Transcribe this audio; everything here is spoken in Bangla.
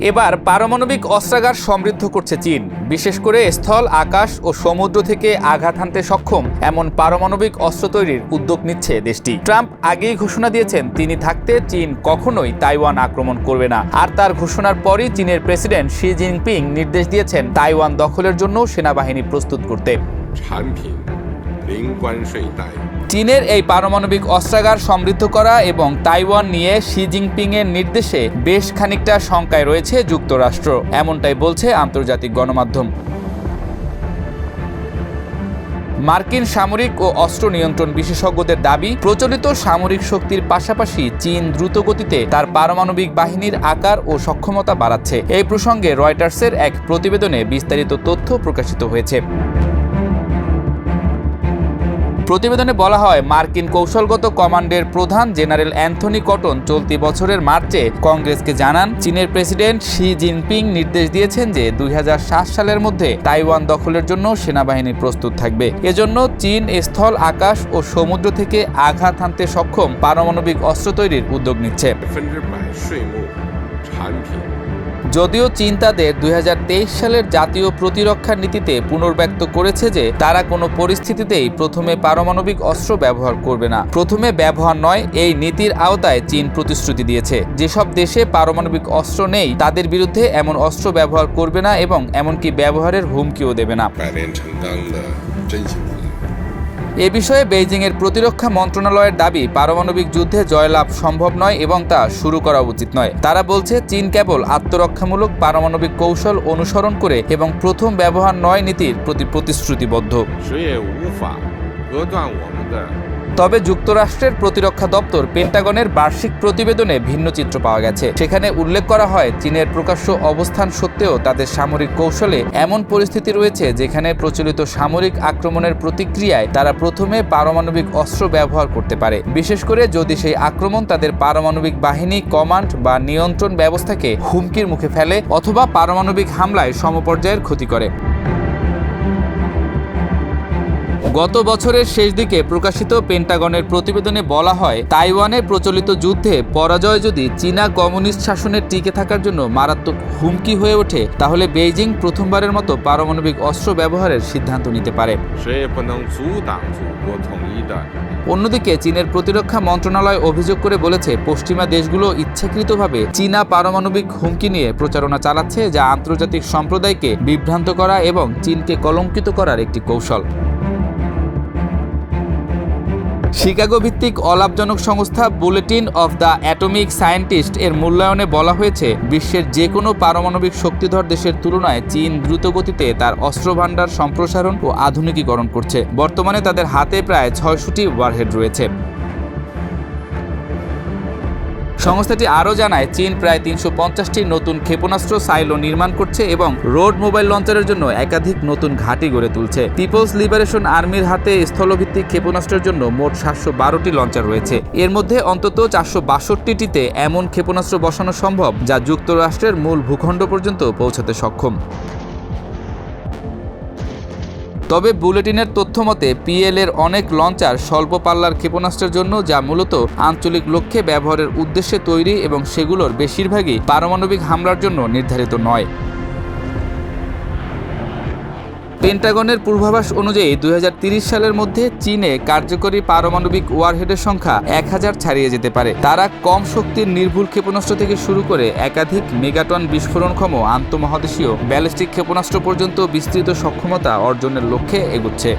এবার পারমাণবিক অস্ত্রাগার সমৃদ্ধ করছে চীন। বিশেষ করে স্থল, আকাশ ও সমুদ্র থেকে আঘাত হানতে সক্ষম এমন পারমাণবিক অস্ত্র তৈরির উদ্যোগ নিচ্ছে দেশটি। ট্রাম্প আগেই ঘোষণা দিয়েছেন তিনি থাকতে চীন কখনোই তাইওয়ান আক্রমণ করবে না। আর তার ঘোষণার পরই চীনের প্রেসিডেন্ট শি জিনপিং নির্দেশ দিয়েছেন তাইওয়ান দখলের জন্য সেনাবাহিনী প্রস্তুত করতে। চীনের এই পারমাণবিক অস্ত্রাগার সমৃদ্ধ করা এবং তাইওয়ান নিয়ে শি জিনপিং এর নির্দেশে বেশ খানিকটা শঙ্কায় রয়েছে যুক্তরাষ্ট্র, এমনটাই বলছে আন্তর্জাতিক গণমাধ্যম। মার্কিন সামরিক ও অস্ত্র নিয়ন্ত্রণ বিশেষজ্ঞদের দাবি, প্রচলিত সামরিক শক্তির পাশাপাশি চীন দ্রুত গতিতে তার পারমাণবিক বাহিনীর আকার ও সক্ষমতা বাড়াচ্ছে। এই প্রসঙ্গে রয়টার্সের এক প্রতিবেদনে বিস্তারিত তথ্য প্রকাশিত হয়েছে। প্রতিবেদনে বলা হয়, মার্কিন কৌশলগত কমান্ডের প্রধান জেনারেল অ্যান্থনি কটন চলতি বছরের মার্চে কংগ্রেসকে জানান, চীনের প্রেসিডেন্ট শি জিনপিং নির্দেশ দিয়েছেন যে 2007 সালের মধ্যে তাইওয়ান দখলের জন্য সেনাবাহিনী প্রস্তুত থাকবে। এজন্য চীন স্থল, আকাশ ও সমুদ্র থেকে আঘাত হানতে সক্ষম পারমাণবিক অস্ত্র তৈরির উদ্যোগ নিচ্ছে। যদিও চীন তাদের 2023 সালের জাতীয় প্রতিরক্ষা নীতিতে পুনর্ব্যক্ত করেছে যে তারা কোনো পরিস্থিতিতেই প্রথমে পারমাণবিক অস্ত্র ব্যবহার করবে না। প্রথমে ব্যবহার নয়, এই নীতির আওতায় চীন প্রতিশ্রুতি দিয়েছে যেসব দেশে পারমাণবিক অস্ত্র নেই তাদের বিরুদ্ধে এমন অস্ত্র ব্যবহার করবে না এবং এমনকি ব্যবহারের হুমকিও দেবে না। এ বিষয়ে বেইজিংয়ের প্রতিরক্ষা মন্ত্রণালয়ের দাবি, পারমাণবিক যুদ্ধে জয়লাভ সম্ভব নয় এবং তা শুরু করা উচিত নয়। তারা বলছে, চীন কেবল আত্মরক্ষামূলক পারমাণবিক কৌশল অনুসরণ করে এবং প্রথম ব্যবহার নয় নীতির প্রতি প্রতিশ্রুতিবদ্ধ। তবে যুক্তরাষ্ট্রের প্রতিরক্ষা দপ্তর পেন্টাগনের বার্ষিক প্রতিবেদনে ভিন্ন চিত্র পাওয়া গেছে। সেখানে উল্লেখ করা হয়, চীনের প্রকাশ্য অবস্থান সত্ত্বেও তাদের সামরিক কৌশলে এমন পরিস্থিতি রয়েছে যেখানে প্রচলিত সামরিক আক্রমণের প্রতিক্রিয়ায় তারা প্রথমে পারমাণবিক অস্ত্র ব্যবহার করতে পারে, বিশেষ করে যদি সেই আক্রমণ তাদের পারমাণবিক বাহিনী, কমান্ড বা নিয়ন্ত্রণ ব্যবস্থাকে হুমকির মুখে ফেলে অথবা পারমাণবিক হামলায় সমপর্যায়ের ক্ষতি করে। গত বছরের শেষ দিকে প্রকাশিত পেন্টাগনের প্রতিবেদনে বলা হয়, তাইওয়ানের প্রচলিত যুদ্ধে পরাজয় যদি চীনা কমিউনিস্ট শাসনের টিকে থাকার জন্য মারাত্মক হুমকি হয়ে ওঠে, তাহলে বেইজিং প্রথমবারের মতো পারমাণবিক অস্ত্র ব্যবহারের সিদ্ধান্ত নিতে পারে। অন্যদিকে চীনের প্রতিরক্ষা মন্ত্রণালয় অভিযোগ করে বলেছে, পশ্চিমা দেশগুলো ইচ্ছাকৃতভাবে চীনা পারমাণবিক হুমকি নিয়ে প্রচারণা চালাচ্ছে, যা আন্তর্জাতিক সম্প্রদায়কে বিভ্রান্ত করা এবং চীনকে কলঙ্কিত করার একটি কৌশল। শিকাগো ভিত্তিক অলাভজনক সংস্থা bulletin of the atomic scientist এর মূল্যায়নে বলা হয়েছে, বিশ্বের যে কোনো পারমাণবিক শক্তিধর দেশের তুলনায় চীন দ্রুত গতিতে তার অস্ত্রভান্ডার সম্প্রসারণ ও আধুনিকীকরণ করছে। বর্তমানে তাদের হাতে প্রায় 600টি ওয়ারহেড রয়েছে। সংস্থাটি আরও জানায়, চীন প্রায় 350টি নতুন ক্ষেপণাস্ত্র সাইলো নির্মাণ করছে এবং রোড মোবাইল লঞ্চারের জন্য একাধিক নতুন ঘাঁটি গড়ে তুলছে। পিপলস লিবারেশন আর্মির হাতে স্থলভিত্তিক ক্ষেপণাস্ত্রের জন্য মোট 712টি লঞ্চার রয়েছে। এর মধ্যে অন্তত 462টিতে এমন ক্ষেপণাস্ত্র বসানো সম্ভব যা যুক্তরাষ্ট্রের মূল ভূখণ্ড পর্যন্ত পৌঁছাতে সক্ষম। তবে বুলেটিনের তথ্য মতে, পিএল এর অনেক লঞ্চার স্বল্প পাল্লার ক্ষেপণাস্ত্রের জন্য, যা মূলত আঞ্চলিক লক্ষ্যে ব্যবহারের উদ্দেশ্যে তৈরি এবং সেগুলোর বেশিরভাগই পারমাণবিক হামলার জন্য নির্ধারিত নয়। পেন্টাগনের পূর্বাভাস অনুযায়ী 2030 সালের মধ্যে চীনে কার্যকরী পারমাণবিক ওয়ারহেডের সংখ্যা 1000 ছাড়িয়ে যেতে পারে। তারা কম শক্তির নির্ভুল ক্ষেপণাস্ত্র থেকে শুরু করে একাধিক মেগাটন বিস্ফোরণক্ষম আন্তঃমহাদেশীয় ব্যালিস্টিক ক্ষেপণাস্ত্র পর্যন্ত বিস্তৃত সক্ষমতা অর্জনের লক্ষ্যে এগুচ্ছে।